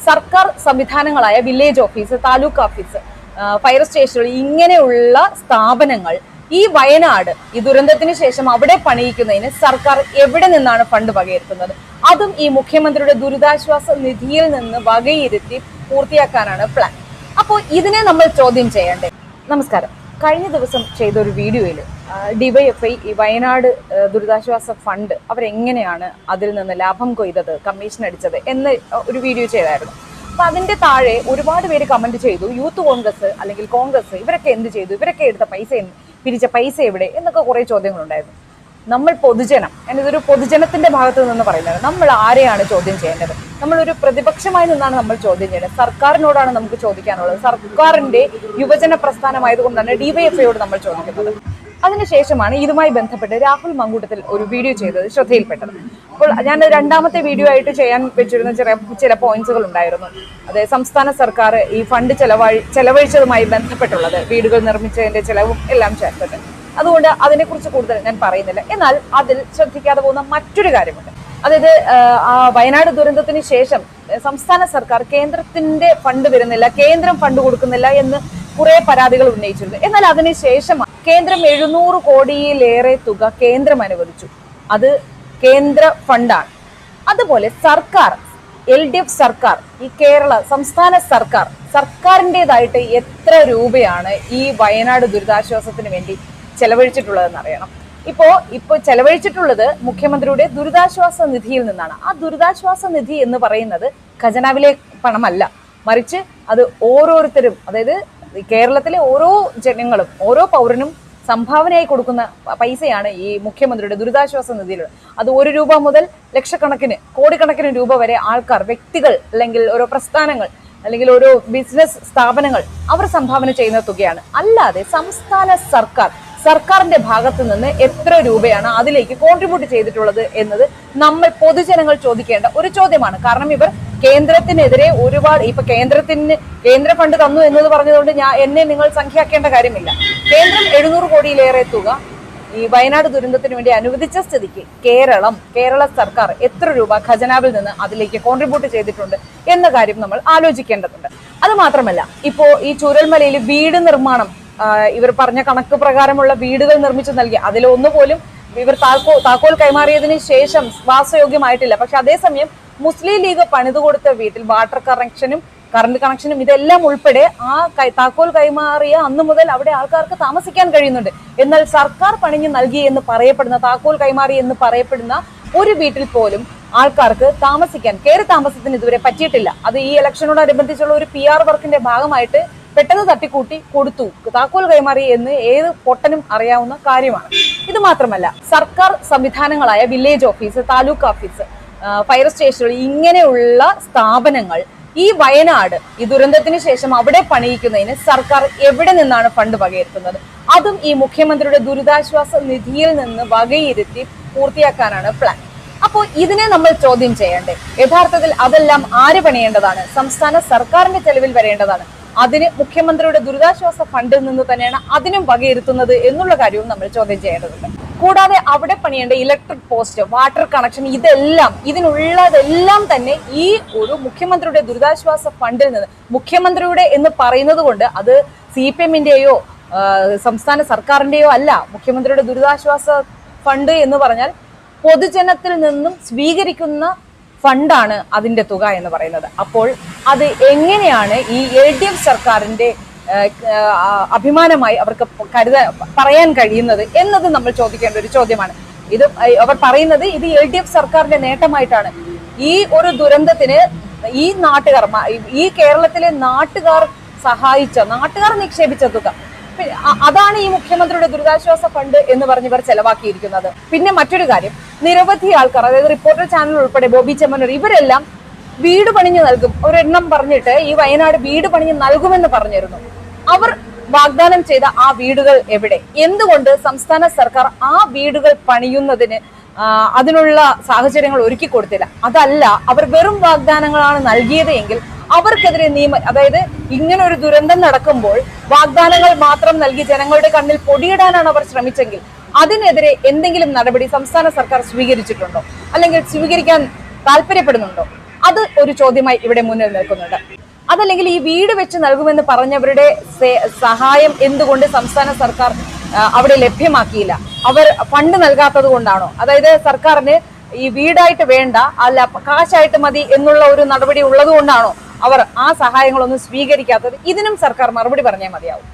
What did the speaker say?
സർക്കാർ സംവിധാനങ്ങളായ village office, taluk office, fire സ്റ്റേഷനുകൾ ഇങ്ങനെയുള്ള സ്ഥാപനങ്ങൾ ഈ വയനാട് ഈ ദുരന്തത്തിന് ശേഷം അവിടെ പണിയിക്കുന്നതിന് സർക്കാർ എവിടെ നിന്നാണ് ഫണ്ട് വകയിരുത്തുന്നത്? അതും ഈ മുഖ്യമന്ത്രിയുടെ ദുരിതാശ്വാസ നിധിയിൽ നിന്ന് വകയിരുത്തി പൂർത്തിയാക്കാനാണ് പ്ലാൻ. അപ്പോൾ ഇതിനെ നമ്മൾ ചോദ്യം ചെയ്യണ്ടേ? നമസ്കാരം. കഴിഞ്ഞ ദിവസം ചെയ്ത ഒരു വീഡിയോയിൽ ഡിവൈഎഫ്ഐ ഈ വയനാട് ദുരിതാശ്വാസ ഫണ്ട് അവരെങ്ങനെയാണ് അതിൽ നിന്ന് ലാഭം കൊയ്തത്, കമ്മീഷൻ അടിച്ചത് എന്ന് ഒരു വീഡിയോ ചെയ്തായിരുന്നു. അപ്പൊ അതിന്റെ താഴെ ഒരുപാട് പേര് കമന്റ് ചെയ്തു, യൂത്ത് കോൺഗ്രസ് അല്ലെങ്കിൽ കോൺഗ്രസ് ഇവരൊക്കെ എന്ത് ചെയ്തു, ഇവരൊക്കെ എടുത്ത പൈസ പിരിച്ച പൈസ എവിടെ എന്നൊക്കെ കുറെ ചോദ്യങ്ങളുണ്ടായിരുന്നു. നമ്മൾ പൊതുജനം, ഞാനിതൊരു പൊതുജനത്തിന്റെ ഭാഗത്ത് നിന്ന് പറയുന്നത്, നമ്മൾ ആരെയാണ് ചോദ്യം ചെയ്യേണ്ടത്? നമ്മളൊരു പ്രതിപക്ഷമായി നിന്നാണ് നമ്മൾ ചോദ്യം ചെയ്യേണ്ടത്. സർക്കാരിനോടാണ് നമുക്ക് ചോദിക്കാനുള്ളത്. സർക്കാരിന്റെ യുവജന പ്രസ്ഥാനമായതുകൊണ്ടാണ് ഡിവൈഎഫ്ഐയോട് നമ്മൾ ചോദിക്കുന്നത്. അതിനുശേഷമാണ് ഇതുമായി ബന്ധപ്പെട്ട് രാഹുൽ മങ്കൂട്ടത്തിൽ ഒരു വീഡിയോ ചെയ്തത് ശ്രദ്ധയിൽപ്പെട്ടത്. അപ്പോൾ ഞാൻ രണ്ടാമത്തെ വീഡിയോ ആയിട്ട് ചെയ്യാൻ വെച്ചിരുന്ന ചില പോയിന്റ്സുകൾ ഉണ്ടായിരുന്നു. അതായത് സംസ്ഥാന സർക്കാർ ഈ ഫണ്ട് ചെലവഴിച്ചതുമായി ബന്ധപ്പെട്ടുള്ളത്, വീടുകൾ നിർമ്മിച്ചതിന്റെ ചെലവും എല്ലാം ചേർത്തിട്ട്. അതുകൊണ്ട് അതിനെക്കുറിച്ച് കൂടുതൽ ഞാൻ പറയുന്നില്ല. എന്നാൽ അതിൽ ശ്രദ്ധിക്കാതെ പോകുന്ന മറ്റൊരു കാര്യമുണ്ട്. അതായത് വയനാട് ദുരന്തത്തിന് ശേഷം സംസ്ഥാന സർക്കാർ കേന്ദ്രത്തിന്റെ ഫണ്ട് വരുന്നില്ല, കേന്ദ്രം ഫണ്ട് കൊടുക്കുന്നില്ല എന്ന് കുറെ പരാതികൾ ഉന്നയിച്ചിരുന്നു. എന്നാൽ അതിനുശേഷം കേന്ദ്രം 700 കോടിയിലേറെ തുക കേന്ദ്രം അനുവദിച്ചു. അത് കേന്ദ്ര ഫണ്ടാണ്. അതുപോലെ സർക്കാർ, LDF സർക്കാർ, ഈ കേരള സംസ്ഥാന സർക്കാരിൻ്റെതായിട്ട് എത്ര രൂപയാണ് ഈ വയനാട് ദുരിതാശ്വാസത്തിന് വേണ്ടി ചെലവഴിച്ചിട്ടുള്ളതെന്ന് അറിയണം. ഇപ്പോ ചെലവഴിച്ചിട്ടുള്ളത് മുഖ്യമന്ത്രിയുടെ ദുരിതാശ്വാസ നിധിയിൽ നിന്നാണ്. ആ ദുരിതാശ്വാസ നിധി എന്ന് പറയുന്നത് ഖജനാവിലെ പണമല്ല, മറിച്ച് അത് ഓരോരുത്തരും, അതായത് കേരളത്തിലെ ഓരോ ജനങ്ങളും, ഓരോ പൗരനും സംഭാവനയായി കൊടുക്കുന്ന പൈസയാണ് ഈ മുഖ്യമന്ത്രിയുടെ ദുരിതാശ്വാസ നിധിയിലുള്ളത്. അത് 1 രൂപ മുതൽ ലക്ഷക്കണക്കിന്, കോടിക്കണക്കിന് രൂപ വരെ ആൾക്കാർ, വ്യക്തികൾ, അല്ലെങ്കിൽ ഓരോ പ്രസ്ഥാനങ്ങൾ, അല്ലെങ്കിൽ ഓരോ ബിസിനസ് സ്ഥാപനങ്ങൾ അവർ സംഭാവന ചെയ്യുന്ന തുകയാണ്. അല്ലാതെ സംസ്ഥാന സർക്കാരിന്റെ ഭാഗത്തു നിന്ന് എത്ര രൂപയാണ് അതിലേക്ക് കോൺട്രിബ്യൂട്ട് ചെയ്തിട്ടുള്ളത് എന്നത് നമ്മൾ പൊതുജനങ്ങൾ ചോദിക്കേണ്ട ഒരു ചോദ്യമാണ്. കാരണം ഇവർ കേന്ദ്രത്തിനെതിരെ ഒരുപാട്, ഇപ്പൊ കേന്ദ്ര ഫണ്ട് തന്നു എന്നത് പറഞ്ഞതുകൊണ്ട് എന്നെ നിങ്ങൾ സംഖ്യയാക്കേണ്ട കാര്യമില്ല. കേന്ദ്രം 700 കോടിയിലേറെ തുക ഈ വയനാട് ദുരന്തത്തിന് വേണ്ടി അനുവദിച്ച സ്ഥിതിക്ക് കേരള സർക്കാർ എത്ര രൂപ ഖജനാവിൽ നിന്ന് അതിലേക്ക് കോൺട്രിബ്യൂട്ട് ചെയ്തിട്ടുണ്ട് എന്ന കാര്യം നമ്മൾ ആലോചിക്കേണ്ടതുണ്ട്. അത് മാത്രമല്ല, ഇപ്പോ ഈ ചൂരൽമലയിൽ വീട് നിർമ്മാണം, ഇവർ പറഞ്ഞ കണക്ക് പ്രകാരമുള്ള വീടുകൾ നിർമ്മിച്ചു നൽകി, അതിലൊന്നുപോലും ഇവർ താക്കോൽ കൈമാറിയതിന് ശേഷം വാസയോഗ്യമായിട്ടില്ല. പക്ഷെ അതേസമയം മുസ്ലിം ലീഗ് പണിതു കൊടുത്ത വീട്ടിൽ വാട്ടർ കണക്ഷനും കറണ്ട് കണക്ഷനും ഇതെല്ലാം ഉൾപ്പെടെ ആ താക്കോൽ കൈമാറിയ അന്നു മുതൽ അവിടെ ആൾക്കാർക്ക് താമസിക്കാൻ കഴിയുന്നുണ്ട്. എന്നാൽ സർക്കാർ പണിഞ്ഞു നൽകി എന്ന് പറയപ്പെടുന്ന, താക്കോൽ കൈമാറി എന്ന് പറയപ്പെടുന്ന ഒരു വീട്ടിൽ പോലും ആൾക്കാർക്ക് കയറി താമസത്തിന് ഇതുവരെ പറ്റിയിട്ടില്ല. അത് ഈ ഇലക്ഷനോടനുബന്ധിച്ചുള്ള ഒരു PR വർക്കിന്റെ ഭാഗമായിട്ട് പെട്ടെന്ന് തട്ടിക്കൂട്ടി കൊടുത്തു, താക്കോൽ കൈമാറി എന്ന് ഏത് പൊട്ടനും അറിയാവുന്ന കാര്യമാണ്. ഇത് മാത്രമല്ല, സർക്കാർ സംവിധാനങ്ങളായ village office, taluk office, fire സ്റ്റേഷനുകൾ ഇങ്ങനെയുള്ള സ്ഥാപനങ്ങൾ ഈ വയനാട് ഈ ദുരന്തത്തിന് ശേഷം അവിടെ പണിയിക്കുന്നതിന് സർക്കാർ എവിടെ നിന്നാണ് ഫണ്ട് വകയിരുത്തുന്നത്? അതും ഈ മുഖ്യമന്ത്രിയുടെ ദുരിതാശ്വാസ നിധിയിൽ നിന്ന് വകയിരുത്തി പൂർത്തിയാക്കാനാണ് പ്ലാൻ. അപ്പോൾ ഇതിനെ നമ്മൾ ചോദ്യം ചെയ്യണ്ടേ? യഥാർത്ഥത്തിൽ അതെല്ലാം ആര് പണിയേണ്ടതാണ്? സംസ്ഥാന സർക്കാരിന്റെ ചെലവിൽ വരേണ്ടതാണ്. അതിന് മുഖ്യമന്ത്രിയുടെ ദുരിതാശ്വാസ ഫണ്ടിൽ നിന്ന് തന്നെയാണ് അതിനും വകയിരുത്തുന്നത് എന്നുള്ള കാര്യവും നമ്മൾ ചോദ്യം ചെയ്യേണ്ടതുണ്ട്. കൂടാതെ അവിടെ പണിയേണ്ട ഇലക്ട്രിക് പോസ്റ്റ്, വാട്ടർ കണക്ഷൻ, ഇതിനുള്ളതെല്ലാം തന്നെ ഈ ഒരു മുഖ്യമന്ത്രിയുടെ ദുരിതാശ്വാസ ഫണ്ടിൽ നിന്ന്, മുഖ്യമന്ത്രിയുടെ എന്ന് പറയുന്നത് കൊണ്ട് അത് CPM-ന്റെയോ സംസ്ഥാന സർക്കാരിന്റെയോ അല്ല. മുഖ്യമന്ത്രിയുടെ ദുരിതാശ്വാസ ഫണ്ട് എന്ന് പറഞ്ഞാൽ പൊതുജനത്തിൽ നിന്നും സ്വീകരിക്കുന്ന ഫണ്ടാണ് അതിന്റെ തുക എന്ന് പറയുന്നത്. അപ്പോൾ അത് എങ്ങനെയാണ് ഈ LDF സർക്കാരിന്റെ അഭിമാനമായി അവർക്ക് പറയാൻ കഴിയുന്നത് എന്നത് നമ്മൾ ചോദിക്കേണ്ട ഒരു ചോദ്യമാണ്. അവർ പറയുന്നത് ഇത് LDF സർക്കാരിന്റെ നേട്ടമായിട്ടാണ്. ഈ ഒരു ദുരന്തത്തിന് ഈ കേരളത്തിലെ നാട്ടുകാർ നിക്ഷേപിച്ച തുക, അതാണ് ഈ മുഖ്യമന്ത്രിയുടെ ദുരിതാശ്വാസ ഫണ്ട് എന്ന് പറഞ്ഞ് ഇവർ ചെലവാക്കിയിരിക്കുന്നത്. പിന്നെ മറ്റൊരു കാര്യം, നിരവധി ആൾക്കാർ, അതായത് റിപ്പോർട്ടർ ചാനൽ ഉൾപ്പെടെ, ബോബി ചെമ്മണ്ണൂർ, ഇവരെല്ലാം വീട് പണിഞ്ഞു നൽകും, ഒരെണ്ണം പറഞ്ഞിട്ട് ഈ വയനാട് വീട് പണിഞ്ഞു നൽകുമെന്ന് പറഞ്ഞിരുന്നു. അവർ വാഗ്ദാനം ചെയ്ത ആ വീടുകൾ എവിടെ? എന്തുകൊണ്ട് സംസ്ഥാന സർക്കാർ ആ വീടുകൾ പണിയുന്നതിന് അതിനുള്ള സാഹചര്യങ്ങൾ ഒരുക്കി കൊടുത്തില്ല? അതല്ല, അവർ വെറും വാഗ്ദാനങ്ങളാണ് നൽകിയത് എങ്കിൽ അവർക്കെതിരെ അതായത് ഇങ്ങനെ ഒരു ദുരന്തം നടക്കുമ്പോൾ വാഗ്ദാനങ്ങൾ മാത്രം നൽകി ജനങ്ങളുടെ കണ്ണിൽ പൊടിയിടാനാണ് അവർ ശ്രമിച്ചെങ്കിൽ അതിനെതിരെ എന്തെങ്കിലും നടപടി സംസ്ഥാന സർക്കാർ സ്വീകരിച്ചിട്ടുണ്ടോ? അല്ലെങ്കിൽ സ്വീകരിക്കാൻ താല്പര്യപ്പെടുന്നുണ്ടോ? അത് ഒരു ചോദ്യമായി ഇവിടെ മുന്നിൽ നിൽക്കുന്നുണ്ട്. അതല്ലെങ്കിൽ ഈ വീട് വെച്ച് നൽകുമെന്ന് പറഞ്ഞവരുടെ സഹായം എന്തുകൊണ്ട് സംസ്ഥാന സർക്കാർ അവിടെ ലഭ്യമാക്കിയില്ല? അവർ ഫണ്ട് നൽകാത്തത് കൊണ്ടാണോ? അതായത് സർക്കാരിന് ഈ വീടായിട്ട് വേണ്ട, അല്ല കാശായിട്ട് മതി എന്നുള്ള ഒരു നടപടി ഉള്ളത് കൊണ്ടാണോ അവർ ആ സഹായങ്ങളൊന്നും സ്വീകരിക്കാത്തത്? ഇതിനും സർക്കാർ മറുപടി പറഞ്ഞേ മതിയാവും.